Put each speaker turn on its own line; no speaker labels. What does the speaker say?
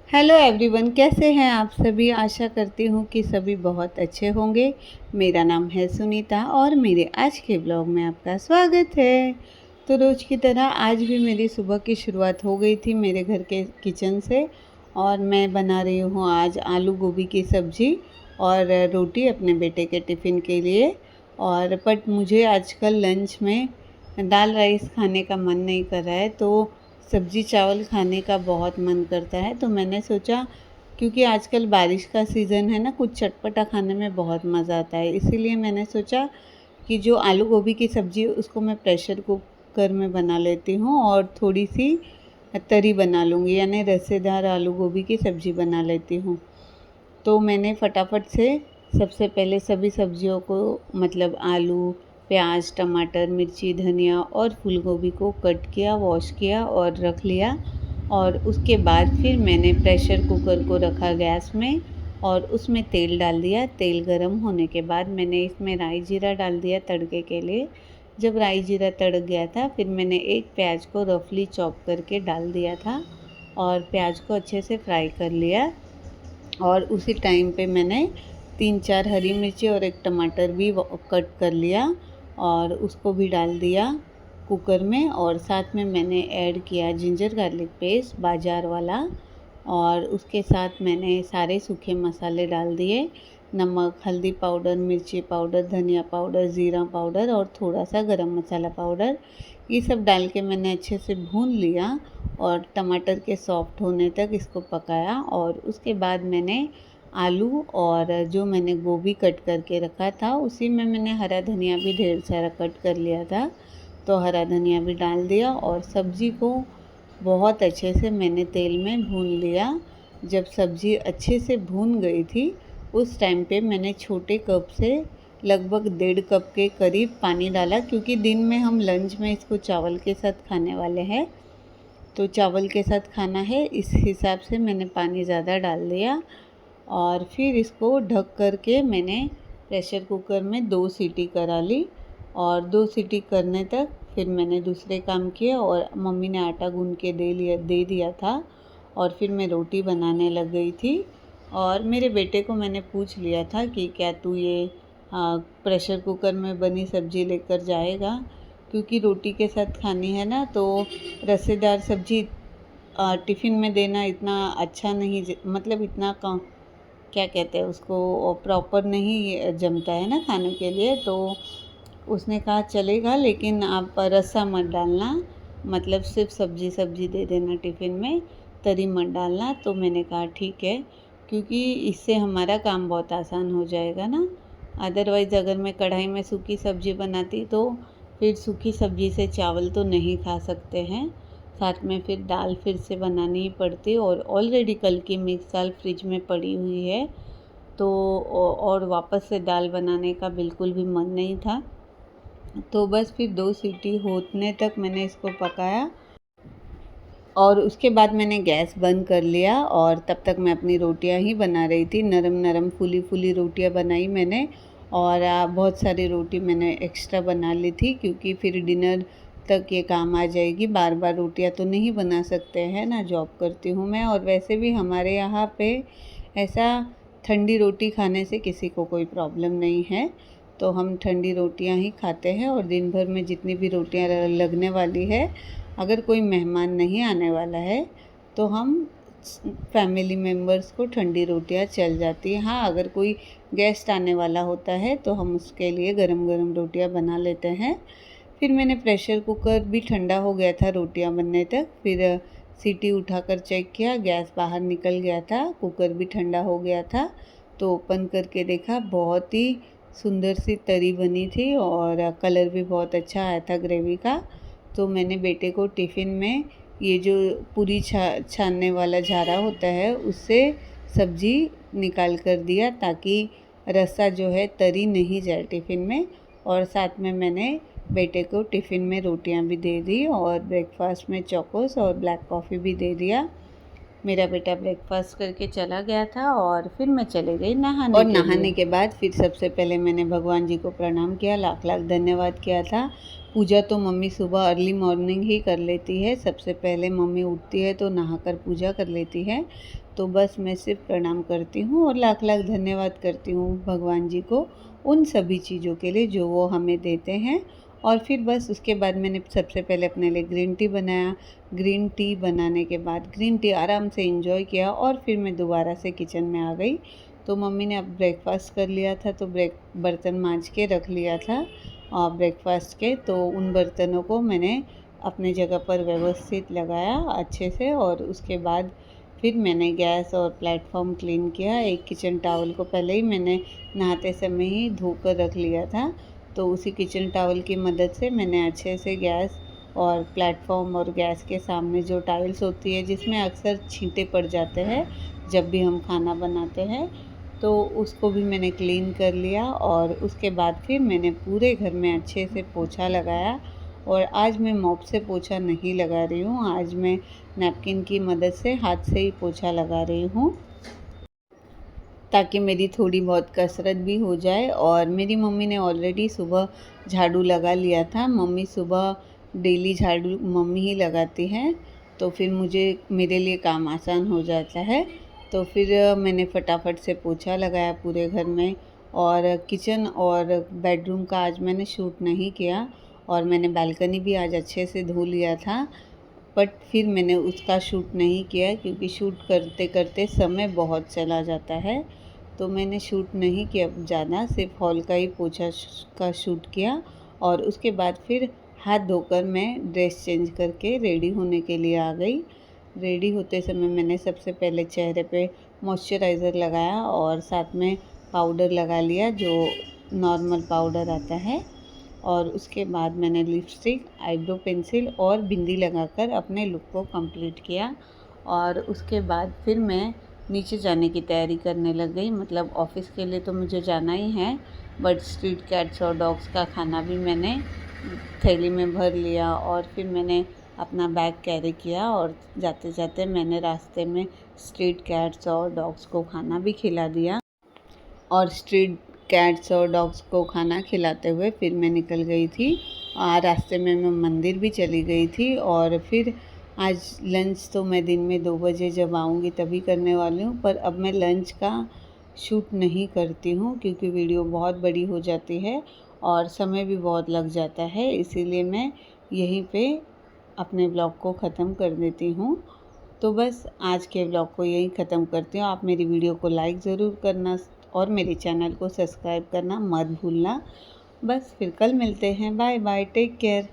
Hello everyone, कैसे हैं आप सभी। आशा करती हूँ कि सभी बहुत अच्छे होंगे। मेरा नाम है सुनीता और मेरे आज के ब्लॉग में आपका स्वागत है। तो रोज़ की तरह आज भी मेरी सुबह की शुरुआत हो गई थी मेरे घर के किचन से। और मैं बना रही हूँ आज आलू गोभी की सब्ज़ी और रोटी अपने बेटे के टिफ़िन के लिए। और बट मुझे आजकल लंच में दाल राइस खाने का मन नहीं कर रहा है, तो सब्ज़ी चावल खाने का बहुत मन करता है। तो मैंने सोचा, क्योंकि आजकल बारिश का सीज़न है ना, कुछ चटपटा खाने में बहुत मज़ा आता है। इसीलिए मैंने सोचा कि जो आलू गोभी की सब्ज़ी है उसको मैं प्रेशर कुकर में बना लेती हूँ और थोड़ी-सी तरी बना लूँगी, यानी रसेदार आलू गोभी की सब्ज़ी बना लेती हूँ। तो मैंने फटाफट से सबसे पहले सभी सब्जियों को, मतलब आलू, प्याज, टमाटर, मिर्ची, धनिया और फूल गोभी को कट किया, वॉश किया और रख लिया। और उसके बाद फिर मैंने प्रेशर कुकर को रखा गैस में और उसमें तेल डाल दिया। तेल गरम होने के बाद मैंने इसमें राई जीरा डाल दिया तड़के के लिए। जब राई जीरा तड़क गया था, फिर मैंने एक प्याज को रफली चॉप करके डाल दिया था और प्याज को अच्छे से फ्राई कर लिया। और उसी टाइम पे मैंने 3-4 हरी मिर्ची और एक टमाटर भी कट कर लिया और उसको भी डाल दिया कुकर में। और साथ में मैंने ऐड किया जिंजर गार्लिक पेस्ट बाज़ार वाला। और उसके साथ मैंने सारे सूखे मसाले डाल दिए, नमक, हल्दी पाउडर, मिर्ची पाउडर, धनिया पाउडर, ज़ीरा पाउडर और थोड़ा सा गरम मसाला पाउडर। ये सब डाल के मैंने अच्छे से भून लिया और टमाटर के सॉफ्ट होने तक इसको पकाया। और उसके बाद मैंने आलू और जो मैंने गोभी कट करके रखा था उसी में मैंने हरा धनिया भी ढेर सारा कट कर लिया था, तो हरा धनिया भी डाल दिया और सब्ज़ी को बहुत अच्छे से मैंने तेल में भून लिया। जब सब्ज़ी अच्छे से भून गई थी उस टाइम पे मैंने छोटे कप से लगभग 1.5 कप के करीब पानी डाला, क्योंकि दिन में हम लंच में इसको चावल के साथ खाने वाले हैं, तो चावल के साथ खाना है, इस हिसाब से मैंने पानी ज़्यादा डाल दिया। और फिर इसको ढक कर के मैंने प्रेशर कुकर में 2 सीटी करा ली। और 2 सीटी करने तक फिर मैंने दूसरे काम किए और मम्मी ने आटा गूँध के दे दिया था। और फिर मैं रोटी बनाने लग गई थी। और मेरे बेटे को मैंने पूछ लिया था कि क्या तू ये प्रेशर कुकर में बनी सब्ज़ी लेकर जाएगा, क्योंकि रोटी के साथ खानी है ना, तो रसेदार सब्ज़ी टिफ़िन में देना इतना अच्छा नहीं, मतलब इतना क्या कहते हैं उसको, प्रॉपर नहीं जमता है ना खाने के लिए। तो उसने कहा चलेगा, लेकिन आप रसा मत डालना, मतलब सिर्फ सब्ज़ी सब्ज़ी दे देना टिफ़िन में, तरी मत डालना। तो मैंने कहा ठीक है, क्योंकि इससे हमारा काम बहुत आसान हो जाएगा ना। अदरवाइज़ अगर मैं कढ़ाई में सूखी सब्ज़ी बनाती तो फिर सूखी सब्ज़ी से चावल तो नहीं खा सकते हैं, साथ में फिर दाल फिर से बनानी ही पड़ती। और ऑलरेडी कल की मिक्स दाल फ्रिज में पड़ी हुई है, तो और वापस से दाल बनाने का बिल्कुल भी मन नहीं था। तो बस फिर 2 सीटी होने तक मैंने इसको पकाया और उसके बाद मैंने गैस बंद कर लिया। और तब तक मैं अपनी रोटियां ही बना रही थी, नरम नरम फूली फूली रोटियां बनाई मैंने। और बहुत सारी रोटी मैंने एक्स्ट्रा बना ली थी, क्योंकि फिर डिनर तक ये काम आ जाएगी। बार बार रोटियां तो नहीं बना सकते हैं ना, जॉब करती हूँ मैं। और वैसे भी हमारे यहाँ पे ऐसा ठंडी रोटी खाने से किसी को कोई प्रॉब्लम नहीं है, तो हम ठंडी रोटियां ही खाते हैं। और दिन भर में जितनी भी रोटियां लगने वाली है, अगर कोई मेहमान नहीं आने वाला है तो हम फैमिली मेम्बर्स को ठंडी रोटियां चल जाती हैं। हाँ, अगर कोई गेस्ट आने वाला होता है तो हम उसके लिए गरम गरम रोटियां बना लेते हैं। फिर मैंने प्रेशर कुकर भी ठंडा हो गया था रोटियां बनने तक, फिर सीटी उठाकर चेक किया, गैस बाहर निकल गया था, कुकर भी ठंडा हो गया था। तो ओपन करके देखा, बहुत ही सुंदर सी तरी बनी थी और कलर भी बहुत अच्छा आया था ग्रेवी का। तो मैंने बेटे को टिफ़िन में ये जो पूरी छानने वाला झारा होता है उससे सब्ज़ी निकाल कर दिया, ताकि रसा जो है तरी नहीं जाए टिफ़िन में। और साथ में मैंने बेटे को टिफ़िन में रोटियां भी दे दी और ब्रेकफास्ट में चोकोस और ब्लैक कॉफ़ी भी दे दिया। मेरा बेटा ब्रेकफास्ट करके चला गया था और फिर मैं चले गई नहाने और नहाने के बाद फिर सबसे पहले मैंने भगवान जी को प्रणाम किया, लाख लाख धन्यवाद किया था। पूजा तो मम्मी सुबह अर्ली मॉर्निंग ही कर लेती है, सबसे पहले मम्मी उठती है तो नहाकर पूजा कर लेती है। तो बस मैं सिर्फ प्रणाम करती हूँ और लाख लाख धन्यवाद करती हूँ भगवान जी को उन सभी चीज़ों के लिए जो वो हमें देते हैं। और फिर बस उसके बाद मैंने सबसे पहले अपने लिए ग्रीन टी बनाया। ग्रीन टी बनाने के बाद ग्रीन टी आराम से एंजॉय किया और फिर मैं दोबारा से किचन में आ गई। तो मम्मी ने अब ब्रेकफास्ट कर लिया था तो बर्तन मांज के रख लिया था और ब्रेकफास्ट के, तो उन बर्तनों को मैंने अपने जगह पर व्यवस्थित लगाया अच्छे से। और उसके बाद फिर मैंने गैस और प्लेटफॉर्म क्लीन किया। एक किचन टॉवल को पहले ही मैंने नहाते समय ही धोकर रख लिया था, तो उसी किचन टॉवल की मदद से मैंने अच्छे से गैस और प्लेटफॉर्म और गैस के सामने जो टाइल्स होती है जिसमें अक्सर छींटे पड़ जाते हैं जब भी हम खाना बनाते हैं, तो उसको भी मैंने क्लीन कर लिया। और उसके बाद फिर मैंने पूरे घर में अच्छे से पोछा लगाया। और आज मैं मॉप से पोछा नहीं लगा रही हूँ, आज मैं नैपकिन की मदद से हाथ से ही पोछा लगा रही हूँ ताकि मेरी थोड़ी बहुत कसरत भी हो जाए। और मेरी मम्मी ने ऑलरेडी सुबह झाड़ू लगा लिया था। मम्मी सुबह डेली झाड़ू मम्मी ही लगाती हैं, तो फिर मेरे लिए काम आसान हो जाता है। तो फिर मैंने फटाफट से पोछा लगाया पूरे घर में। और किचन और बेडरूम का आज मैंने शूट नहीं किया और मैंने बालकनी भी आज अच्छे से धो लिया था, बट फिर मैंने उसका शूट नहीं किया क्योंकि शूट करते करते समय बहुत चला जाता है, तो मैंने शूट नहीं किया ज़्यादा, सिर्फ हॉल का ही पोछा का शूट किया। और उसके बाद फिर हाथ धोकर मैं ड्रेस चेंज करके रेडी होने के लिए आ गई। रेडी होते समय मैंने सबसे पहले चेहरे पे मॉइस्चराइज़र लगाया और साथ में पाउडर लगा लिया जो नॉर्मल पाउडर आता है। और उसके बाद मैंने लिपस्टिक, आईब्रो पेंसिल और बिंदी लगाकर अपने लुक को कंप्लीट किया। और उसके बाद फिर मैं नीचे जाने की तैयारी करने लग गई। मतलब ऑफ़िस के लिए तो मुझे जाना ही है, बट स्ट्रीट कैट्स और डॉग्स का खाना भी मैंने थैली में भर लिया और फिर मैंने अपना बैग कैरी किया। और जाते जाते मैंने रास्ते में स्ट्रीट कैट्स और डॉग्स को खाना भी खिला दिया। और स्ट्रीट कैट्स और डॉग्स को खाना खिलाते हुए फिर मैं निकल गई थी। रास्ते में मैं मंदिर भी चली गई थी। और फिर आज लंच तो मैं दिन में 2 बजे जब आऊँगी तभी करने वाली हूँ, पर अब मैं लंच का शूट नहीं करती हूँ क्योंकि वीडियो बहुत बड़ी हो जाती है और समय भी बहुत लग जाता है, इसीलिए मैं यहीं पे अपने ब्लॉग को ख़त्म कर देती हूँ। तो बस आज के ब्लॉग को यहीं ख़त्म करती हूँ। आप मेरी वीडियो को लाइक ज़रूर करना और मेरे चैनल को सब्सक्राइब करना मत भूलना। बस फिर कल मिलते हैं। Bye bye, take care.